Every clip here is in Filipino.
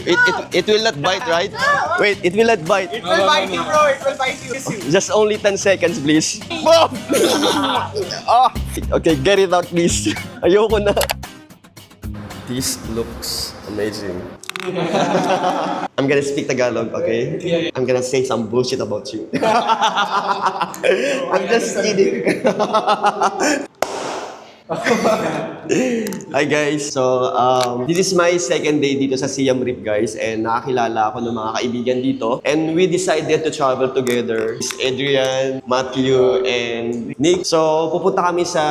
It will not bite, right? Wait, it will not bite. It will bite you, bro. It will bite you. Just only 10 seconds, please. Ah, okay, get it out, please. Ayoko na. This looks amazing. I'm gonna speak Tagalog, okay? I'm gonna say some bullshit about you. I'm just kidding. Hi guys, so this is my second day dito sa Siam Reef guys, and nakakilala ako ng mga kaibigan dito, and we decided to travel together. It's Adrian, Matthew, and Nick. So pupunta kami sa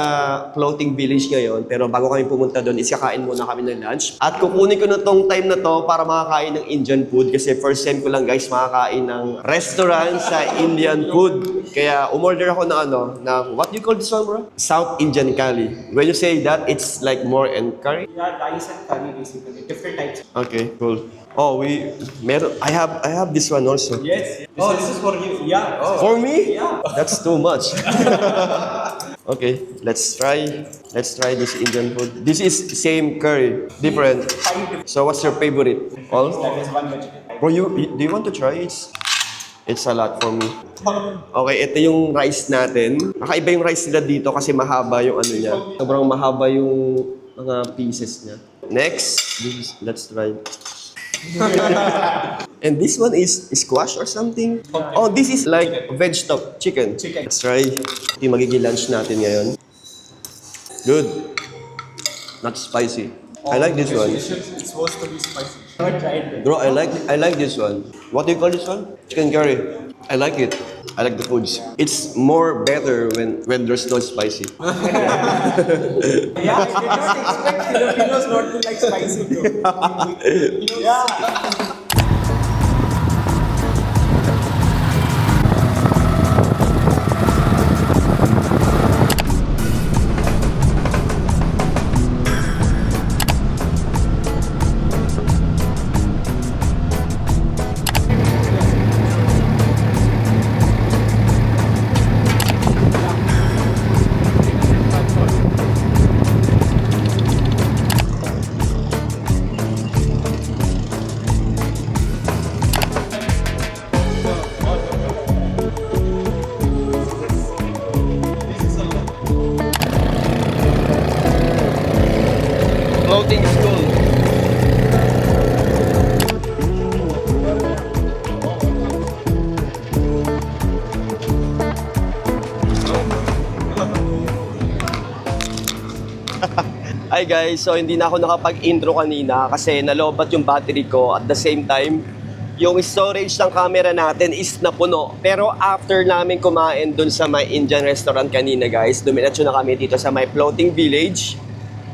floating village ngayon, pero bago kami pumunta doon is kakain muna kami ng lunch, at kukunin ko na tong time na to para makakain ng Indian food kasi first time ko lang guys makakain ng restaurant sa Indian food. Kaya umorder ako ng what do you call this one, bro? South Indian curry. When you say that, it's like more and curry? Yeah, rice and curry basically. Different types. Okay, cool. Oh, I have this one also. Yes. This is for you. Yeah. For me? Yeah. That's too much. Okay, let's try this Indian food. This is same curry, different. So what's your favorite? All? That is one vegetable. Bro, do you want to try it? It's a lot for me. Okay, ito yung rice natin. Nakaiba yung rice nila dito kasi mahaba yung ano niya. Sobrang mahaba yung mga pieces niya. Next, let's try. And this one is squash or something? Oh, this is like vegetable, chicken. Let's try. Ito yung magiging lunch natin ngayon. Good. Not spicy. I like this one. It's supposed to be spicy. Never tried it. Bro, I like this one. What do you call this one? Chicken curry. I like it. I like the foods. It's more better when there's no spicy. Yeah, I did not expect Filipinos not to like spicy, bro. Yeah. Floating school. Hi guys, so hindi na ako nakapag-intro kanina kasi nalobat yung battery ko, at the same time yung storage ng camera natin is napuno. Pero after namin kumain dun sa may Indian restaurant kanina guys, dumiretso na kami dito sa may floating village.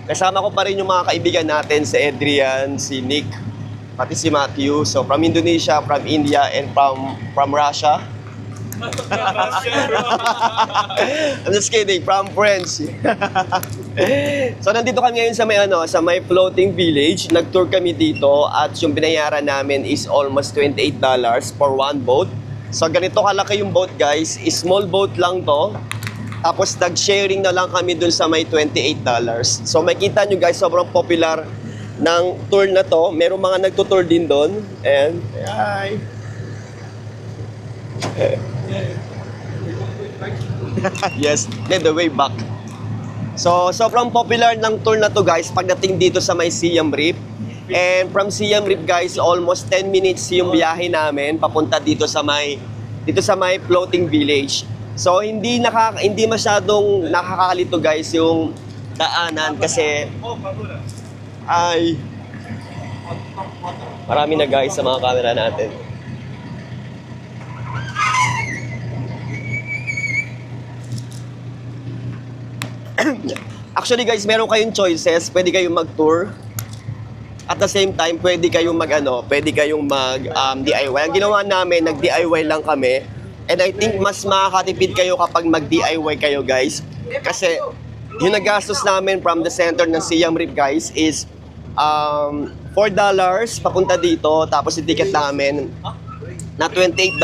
Kasama ko pa rin yung mga kaibigan natin, si Adrian, si Nick, pati si Matthew. So from Indonesia, from India, and from Russia. I'm just kidding, from France. So nandito kami ngayon sa may floating village. Nag-tour kami dito at yung binayaran namin is almost $28 for one boat. So ganito kalaki yung boat guys, small boat lang to. Tapos nag-sharing na lang kami dun sa may $28. So makita nyo guys, sobrang popular ng tour na to. Merong mga nagtutour din doon. And hi! Yes, then the way back. So sobrang popular ng tour na to guys pagdating dito sa may Siam Reef. And from Siam Reef guys, almost 10 minutes yung biyahe namin papunta dito sa may floating village. So hindi masyadong nakakalito guys yung daanan kasi marami na guys sa mga camera natin. Actually guys, meron kayong choices, pwede kayong mag-tour. At the same time, pwede kayong mag DIY. Ang ginawa namin, nag-DIY lang kami. And I think mas makakatipid kayo kapag mag-DIY kayo guys. Kasi yung nagastos namin from the center ng Siam Reef guys is $4 papunta dito. Tapos yung ticket namin na $28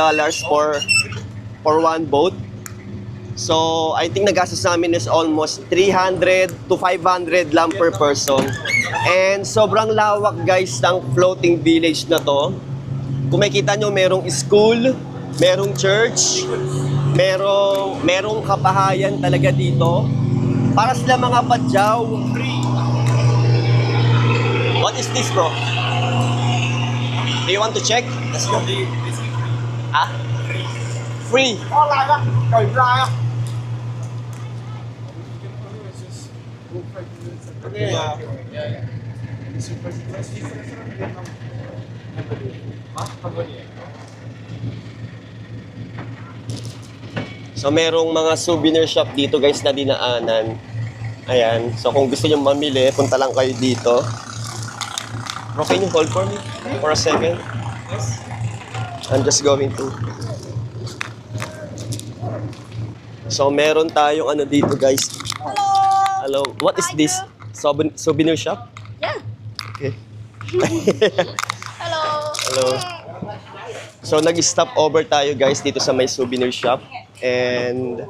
for one boat. So, I think nagastos namin is almost 300 to 500 lang per person. And sobrang lawak guys ng floating village na to. Kung makikita nyo, merong school, merong church, merong kabahayan talaga dito. Para sila mga padyaw. What is this, bro? Do you want to check? Let's go. Ah? Free. So merong mga souvenir shop dito guys na dinaanan. Ayan. So kung gusto nyo mamili, punta lang kayo dito. Bro, can you hold for me for a second? I'm just going to. So meron tayong ano dito guys. Hello. What is this? Souvenir shop? Yeah. Okay. Hello. Hello. So nag-stop over tayo guys dito sa may souvenir shop. And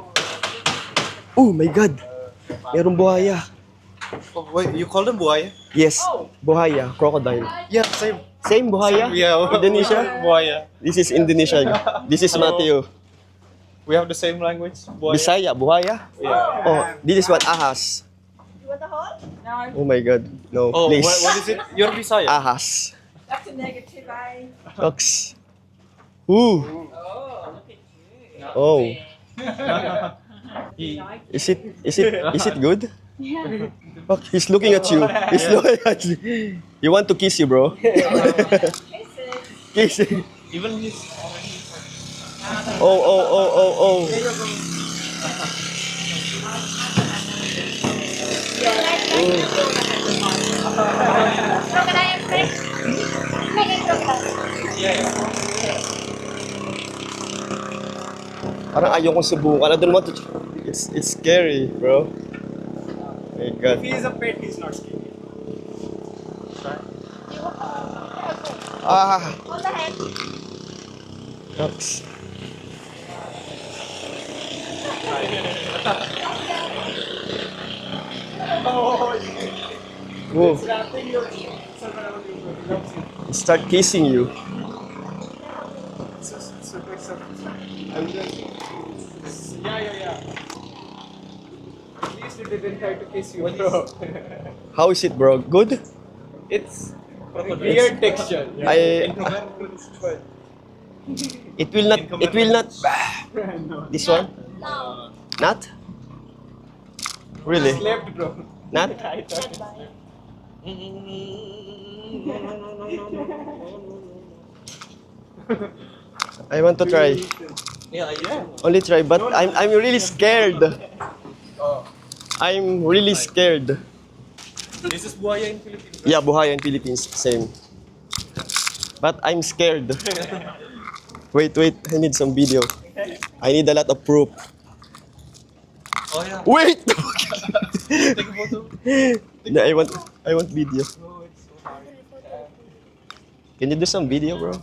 oh my god. Merong buhaya. Oh, wait, you call them buaya? Yes, buhaya, crocodile. Yeah, same. Same buhaya? Yeah, Indonesia? buaya. This is Indonesia. This is Hello. Matthew. We have the same language. Buaya. Bisaya, buhaya? Yeah. Oh, this is what ahas. You want the whole? No. Oh my god. No, Oh, please. what is it? You're Bisaya. Ahas. That's a negative, I. Ox. Ooh. Oh. Is it good? Yeah. Oh, he's looking at you. He's looking at you. You want to kiss you, bro? Kiss. Even his. Oh. Crocodile fresh. Mega crocodile. Parang ayaw kong subukan. I don't want to. It's scary, bro. My God. He is a pet. He's not scared. Ah. On the head. Ox. Whoa. Start kissing you. Yeah. At least it didn't try to kiss you, bro. How is it, bro? Good? It's weird texture. I. It will not. This one? No. Not? Really? Left, bro. Not? I want to try. Yeah. Only try, but I'm really scared. I'm really scared. This is buaya in Philippines. Yeah, buhaya in Philippines, same. But I'm scared. Wait, I need some video. I need a lot of proof. Oh yeah. Wait! Take a photo. No, I want video. Oh, it's so hard. Can you do some video, bro?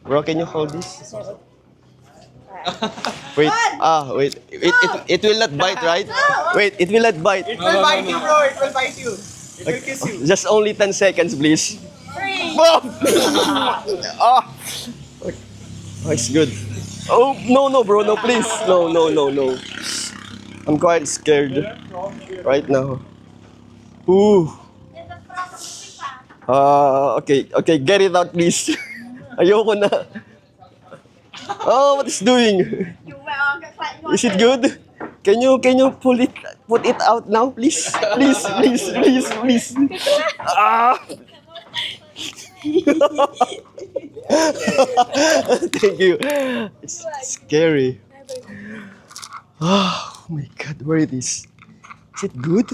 Bro, can you hold this? Wait, wait. It will not bite, right? Wait, it will not bite. It will bite you, bro. It will bite you. It will kiss you. Just only 10 seconds, please. 3. Boom! Ah! Oh, it's good. Oh, no, bro. No, please. No. I'm quite scared right now. Ooh. Okay. Get it out, please. Ayoko na. Oh, what is doing? You will Is it good? Can you put it out now, please? Please. Ah! Thank you. It's scary. Oh my god, where it is? Is it good?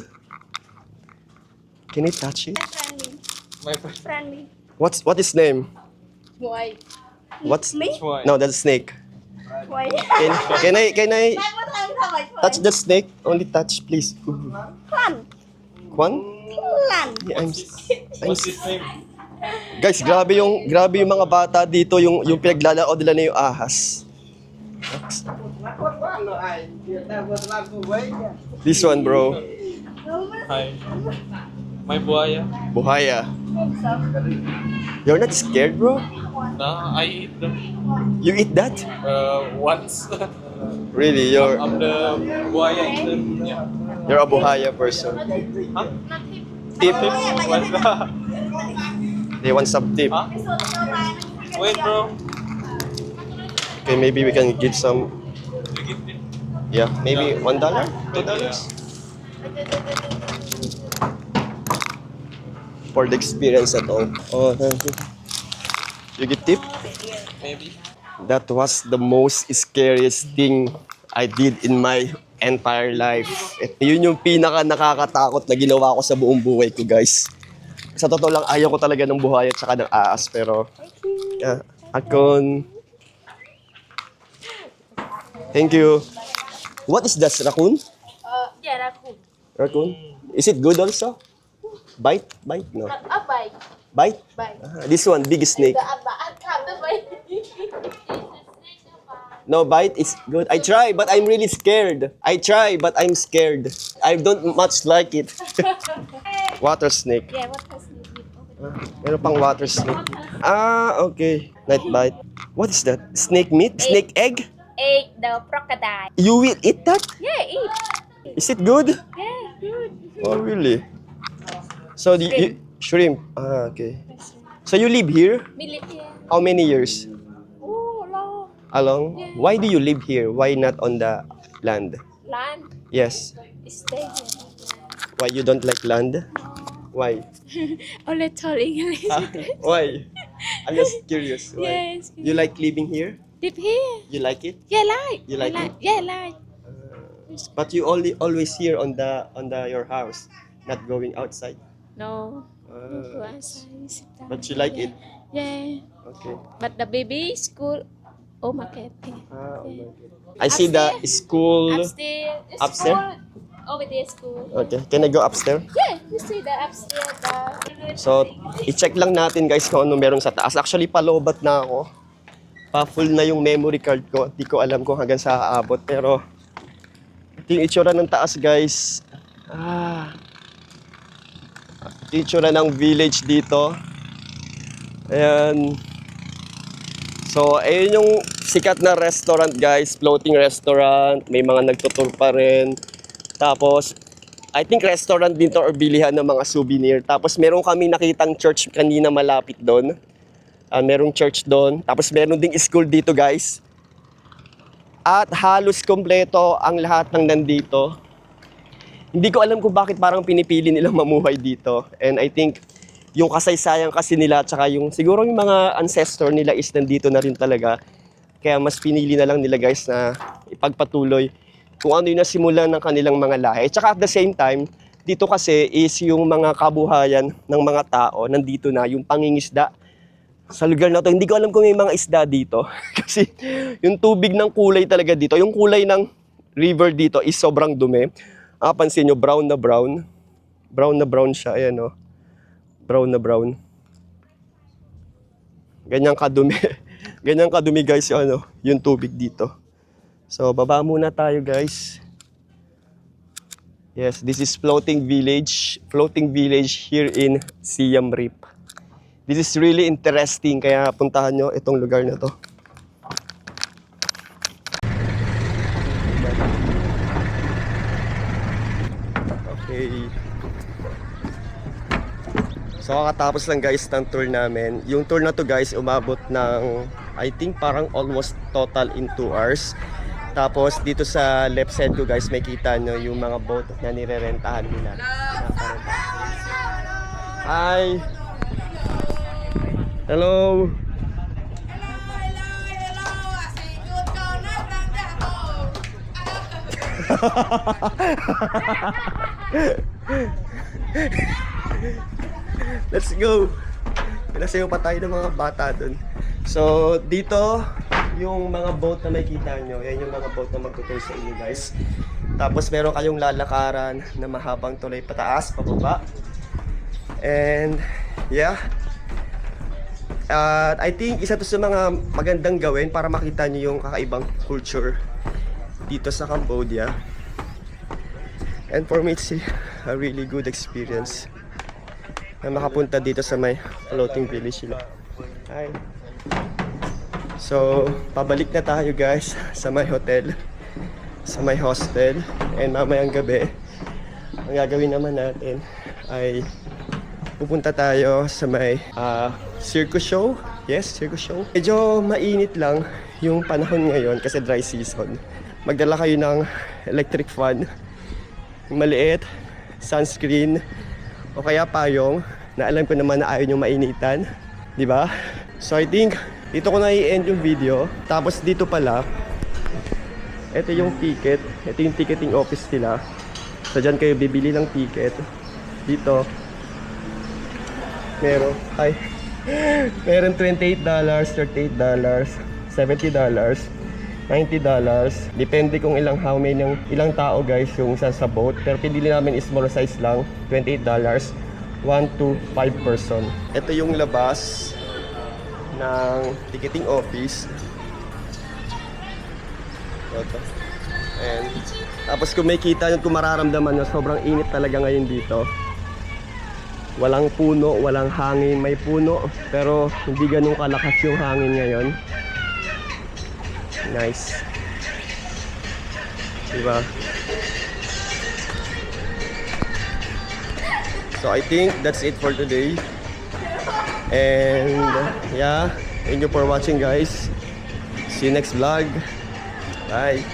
Can I touch it? Friendly. My friend. Friendly. What is name? Boy. What's Me? Why? No, that's snake. Boy. Can I touch the snake? Only touch, please. Clan. Kwan? Clan. Yeah, What's his name? Guys, grabe yung mga bata dito yung pinaglalaro nila na yung ahas. This one, bro. Hi. My buhaya. Buhaya. You're not scared, bro? Nah, I eat them You eat that? once. Really, you're I'm the buhaya eater. Yeah. you're a buhaya person. Huh? Tip. What? They want some tip. Huh? Wait, bro. Okay, maybe we can give some. You give me. Yeah, maybe $1, $2 for the experience at all. Oh, thank you. You get tip? Maybe. That was the most scariest thing I did in my entire life. Yun yung pinaka nakakatakot na ginawa ko sa buong buhay ko, guys. Sa totoo lang, ayaw ko talaga ng buhay at saka ng aas, pero yeah, akon. Thank you. What is that, raccoon? Yeah, raccoon. Raccoon? Is it good also? Bite? Bite? No. A bite. Bite? Bite. This one, big snake. The bite. No, bite is good. I try, but I'm really scared. I try, but I'm scared. I don't much like it. Water snake. Yeah, what has it? Meron pang water snake. Ah, okay. Night bite. What is that? Snake meat? Snake egg? Egg, the crocodile. You will eat that? Yeah, eat. Is it good? Yeah, good. Oh, really? So, shrimp. Ah, okay. So, you live here? Me live here. How many years? Oh, long. Along? Why do you live here? Why not on the land? Land. Yes. Stay here. Why you don't like land? Why? Only tall English. Why? I'm just curious. Why? Yes. You like living here? Live here. You like it? Yeah, like. You like it? Yeah, like. But you only always here on the your house, not going outside. No. Uh, Go outside, sit down. but you like it? Yeah. Okay. But the baby school. Oh, market. Ah, oh my God. I see the school. Upstairs. Upstairs? School. Over there, school. Okay. Can I go upstairs? Yeah, you see the upstairs. The... So, i-check lang natin guys kung ano meron sa taas. Actually, palobat na ako. Pa-full na yung memory card ko. Di ko alam kung hanggang sa aabot. Pero, ito yung itsura ng taas guys. Ito yung itsura ng village dito. Ayan. So, ayun yung sikat na restaurant guys. Floating restaurant. May mga nagtutur pa rin. Tapos, I think restaurant dito or bilihan ng mga souvenir. Tapos meron kami nakitang church kanina malapit doon. Merong church doon. Tapos meron ding school dito guys. At halos kompleto ang lahat ng nandito. Hindi ko alam kung bakit parang pinipili nilang mamuhay dito. And I think yung kasaysayan kasi nila tsaka yung siguro yung mga ancestor nila is nandito na rin talaga. Kaya mas pinili na lang nila guys na ipagpatuloy kung ano yung nasimulan ng kanilang mga lahi. Tsaka at the same time, dito kasi is yung mga kabuhayan ng mga tao, nandito na, yung pangingisda. Sa lugar na to, hindi ko alam kung may mga isda dito. Kasi yung tubig ng kulay talaga dito, yung kulay ng river dito is sobrang dumi. Pansin nyo, brown na brown. Brown na brown siya, ayan o. Brown na brown. Ganyang kadumi. Ganyang kadumi guys yung tubig dito. So, baba muna tayo guys. Yes, this is Floating Village here in Siam Reap. This is really interesting, kaya puntahan nyo itong lugar na to. Okay. So, kakatapos lang guys ng tour namin. Yung tour na to guys, umabot ng, I think parang almost total in 2 hours. Tapos dito sa left side ko guys, may kita nyo yung mga boat na nirerentahan nila. Hi! Hello! Let's go! Pinasayo pa tayo ng mga bata dun. So, dito, yung mga boat na makikita nyo, yan yung mga boat na magtutur sa inyo guys. Tapos meron kayong lalakaran na mahabang tuloy pataas, pababa. And yeah. I think isa to sa mga magandang gawin para makita nyo yung kakaibang culture dito sa Cambodia. And for me, it's a really good experience na makapunta dito sa may floating village nila. Hi. So, pabalik na tayo guys sa may hotel, sa may hostel. And mamayang gabi, ang gagawin naman natin ay pupunta tayo sa may circus show. Yes, circus show. Medyo mainit lang yung panahon ngayon kasi dry season. Magdala kayo ng electric fan, maliit, sunscreen, o kaya payong na alam ko naman na ayaw nyo mainitan. Di ba? So I think dito ko na i-end yung video. Tapos dito pala, ito yung ticket. Ito yung ticketing office nila. So dyan kayo bibili ng ticket. Dito meron meron $28, $38, $70, $90. Depende kung ilang tao guys yung sa boat. Pero pinili namin is small size lang, $28, 1 to 5 person. Ito yung labas ng ticketing office. Ito. And tapos kung may kita nyo, kung mararamdaman nyo, sobrang init talaga ngayon dito. Walang puno, walang hangin. May puno, pero hindi ganun kalakas yung hangin ngayon. Nice. Diba? So I think that's it for today. And yeah, thank you for watching guys. See you next vlog. Bye.